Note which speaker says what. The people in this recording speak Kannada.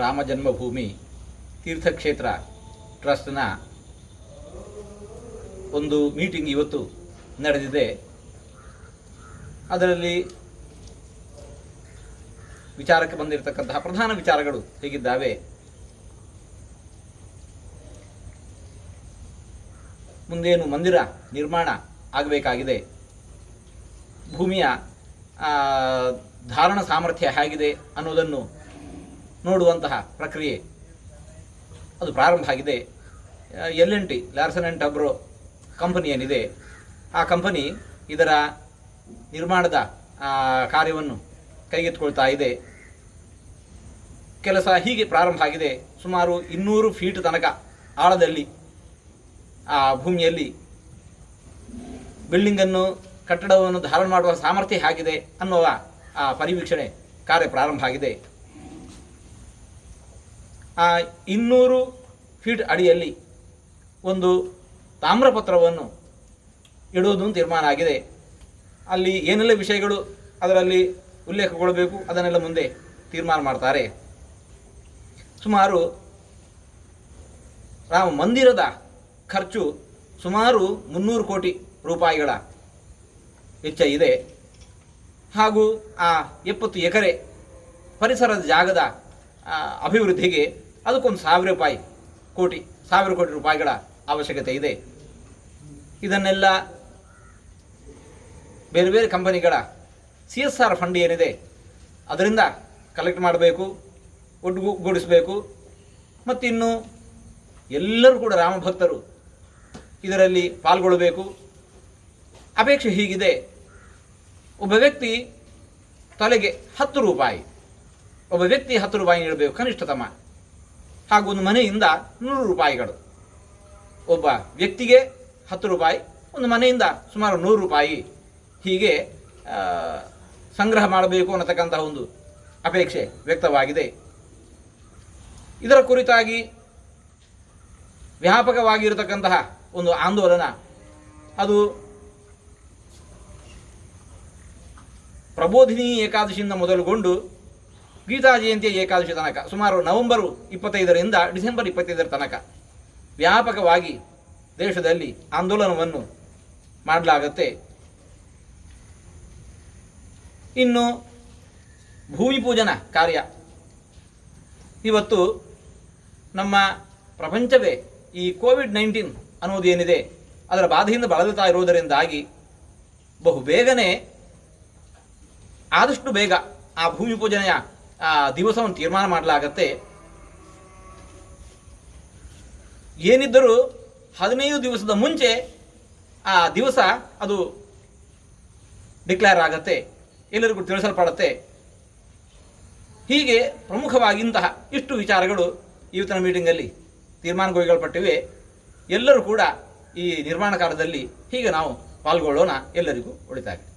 Speaker 1: ರಾಮ ಜನ್ಮಭೂಮಿ ತೀರ್ಥಕ್ಷೇತ್ರ ಟ್ರಸ್ಟ್ನ ಒಂದು ಮೀಟಿಂಗ್ ಇವತ್ತು ನಡೆದಿದೆ. ಅದರಲ್ಲಿ ವಿಚಾರಕ್ಕೆ ಬಂದಿರತಕ್ಕಂತಹ ಪ್ರಧಾನ ವಿಚಾರಗಳು ಹೇಗಿದ್ದಾವೆ. ಮುಂದೇನು ಮಂದಿರ ನಿರ್ಮಾಣ ಆಗಬೇಕಾಗಿದೆ, ಭೂಮಿಯ ಧಾರಣ ಸಾಮರ್ಥ್ಯ ಹೇಗಿದೆ ಅನ್ನೋದನ್ನು ನೋಡುವಂತಹ ಪ್ರಕ್ರಿಯೆ ಅದು ಪ್ರಾರಂಭ ಆಗಿದೆ. L&T ಲಾರ್ಸನ್ ಆ್ಯಂಡ್ ಟಬ್ರೋ ಕಂಪನಿ ಏನಿದೆ, ಆ ಕಂಪನಿ ಇದರ ನಿರ್ಮಾಣದ ಕಾರ್ಯವನ್ನು ಕೈಗೆತ್ತಿಕೊಳ್ತಾ ಇದೆ. ಕೆಲಸ ಹೀಗೆ ಪ್ರಾರಂಭ ಆಗಿದೆ. ಸುಮಾರು 200 ಫೀಟ್ ತನಕ ಆಳದಲ್ಲಿ ಆ ಭೂಮಿಯಲ್ಲಿ ಬಿಲ್ಡಿಂಗನ್ನು, ಕಟ್ಟಡವನ್ನು ಧಾರಣ ಮಾಡುವ ಸಾಮರ್ಥ್ಯ ಹೇಗಿದೆ ಅನ್ನುವ ಆ ಪರಿವೀಕ್ಷಣೆ ಕಾರ್ಯ ಪ್ರಾರಂಭ ಆಗಿದೆ. ಆ 200 ಫೀಟ್ ಅಡಿಯಲ್ಲಿ ಒಂದು ತಾಮ್ರಪತ್ರವನ್ನು ಇಡುವುದು ತೀರ್ಮಾನ ಆಗಿದೆ. ಅಲ್ಲಿ ಏನೆಲ್ಲ ವಿಷಯಗಳು ಅದರಲ್ಲಿ ಉಲ್ಲೇಖಗೊಳ್ಳಬೇಕು ಅದನ್ನೆಲ್ಲ ಮುಂದೆ ತೀರ್ಮಾನ ಮಾಡ್ತಾರೆ. ಸುಮಾರು ರಾಮ ಮಂದಿರದ ಖರ್ಚು ಸುಮಾರು 300 ಕೋಟಿ ರೂಪಾಯಿಗಳ ವೆಚ್ಚ ಇದೆ. ಹಾಗೂ ಆ 70 ಎಕರೆ ಪರಿಸರದ ಜಾಗದ ಅಭಿವೃದ್ಧಿಗೆ ಅದಕ್ಕೊಂದು 1,000 ಕೋಟಿ ರೂಪಾಯಿಗಳ ಅವಶ್ಯಕತೆ ಇದೆ. ಇದನ್ನೆಲ್ಲ ಬೇರೆ ಬೇರೆ ಕಂಪನಿಗಳ CSR ಫಂಡ್ ಏನಿದೆ ಅದರಿಂದ ಕಲೆಕ್ಟ್ ಮಾಡಬೇಕು, ಒಟ್ಟುಗೂಡಿಸಬೇಕು. ಮತ್ತಿನ್ನು ಎಲ್ಲರೂ ಕೂಡ ರಾಮಭಕ್ತರು ಇದರಲ್ಲಿ ಪಾಲ್ಗೊಳ್ಳಬೇಕು. ಅಪೇಕ್ಷೆ ಹೀಗಿದೆ: ಒಬ್ಬ ವ್ಯಕ್ತಿ ತಲೆಗೆ 10 ರೂಪಾಯಿ, ಒಬ್ಬ ವ್ಯಕ್ತಿ 10 ರೂಪಾಯಿ ನೀಡಬೇಕು ಕನಿಷ್ಠತಮ. ಹಾಗೂ ಒಂದು ಮನೆಯಿಂದ 100 ರೂಪಾಯಿಗಳು. ಒಬ್ಬ ವ್ಯಕ್ತಿಗೆ 10 ರೂಪಾಯಿ, ಒಂದು ಮನೆಯಿಂದ ಸುಮಾರು 100 ರೂಪಾಯಿ ಹೀಗೆ ಸಂಗ್ರಹ ಮಾಡಬೇಕು ಅನ್ನತಕ್ಕಂತಹ ಒಂದು ಅಪೇಕ್ಷೆ ವ್ಯಕ್ತವಾಗಿದೆ. ಇದರ ಕುರಿತಾಗಿ ವ್ಯಾಪಕವಾಗಿರತಕ್ಕಂತಹ ಒಂದು ಆಂದೋಲನ ಅದು ಪ್ರಬೋಧಿನಿ ಏಕಾದಶಿಯಿಂದ ಮೊದಲುಗೊಂಡು ಗೀತಾ ಜಯಂತಿಯ ಏಕಾದಶಿ ತನಕ ಸುಮಾರು ನವೆಂಬರ್ 25ರಿಂದ ಡಿಸೆಂಬರ್ 25 ತನಕ ವ್ಯಾಪಕವಾಗಿ ದೇಶದಲ್ಲಿ ಆಂದೋಲನವನ್ನು ಮಾಡಲಾಗುತ್ತೆ. ಇನ್ನು ಭೂಮಿ ಪೂಜನ ಕಾರ್ಯ ಇವತ್ತು ನಮ್ಮ ಪ್ರಪಂಚವೇ ಈ ಕೋವಿಡ್-19 ಅನ್ನೋದು ಏನಿದೆ ಅದರ ಬಾಧೆಯಿಂದ ಬಳಲುತ್ತಾ ಇರುವುದರಿಂದಾಗಿ ಬಹು ಬೇಗನೆ, ಆದಷ್ಟು ಬೇಗ ಆ ಭೂಮಿ ಪೂಜನೆಯ ದಿವಸವನ್ನು ತೀರ್ಮಾನ ಮಾಡಲಾಗತ್ತೆ. ಏನಿದ್ದರೂ 15 ದಿವಸದ ಮುಂಚೆ ಆ ದಿವಸ ಅದು ಡಿಕ್ಲೇರ್ ಆಗತ್ತೆ, ಎಲ್ಲರಿಗೂ ತಿಳಿಸಲ್ಪಡುತ್ತೆ. ಹೀಗೆ ಪ್ರಮುಖವಾಗಿಂತಹ ಇಷ್ಟು ವಿಚಾರಗಳು ಇವತ್ತಿನ ಮೀಟಿಂಗಲ್ಲಿ ತೀರ್ಮಾನಗೊಳಿಸಲ್ಪಟ್ಟಿವೆ. ಎಲ್ಲರೂ ಕೂಡ ಈ ನಿರ್ಮಾಣ ಕಾರ್ಯದಲ್ಲಿ ಹೀಗೆ ನಾವು ಪಾಲ್ಗೊಳ್ಳೋಣ. ಎಲ್ಲರಿಗೂ ಒಳಿತಾಗಲಿ.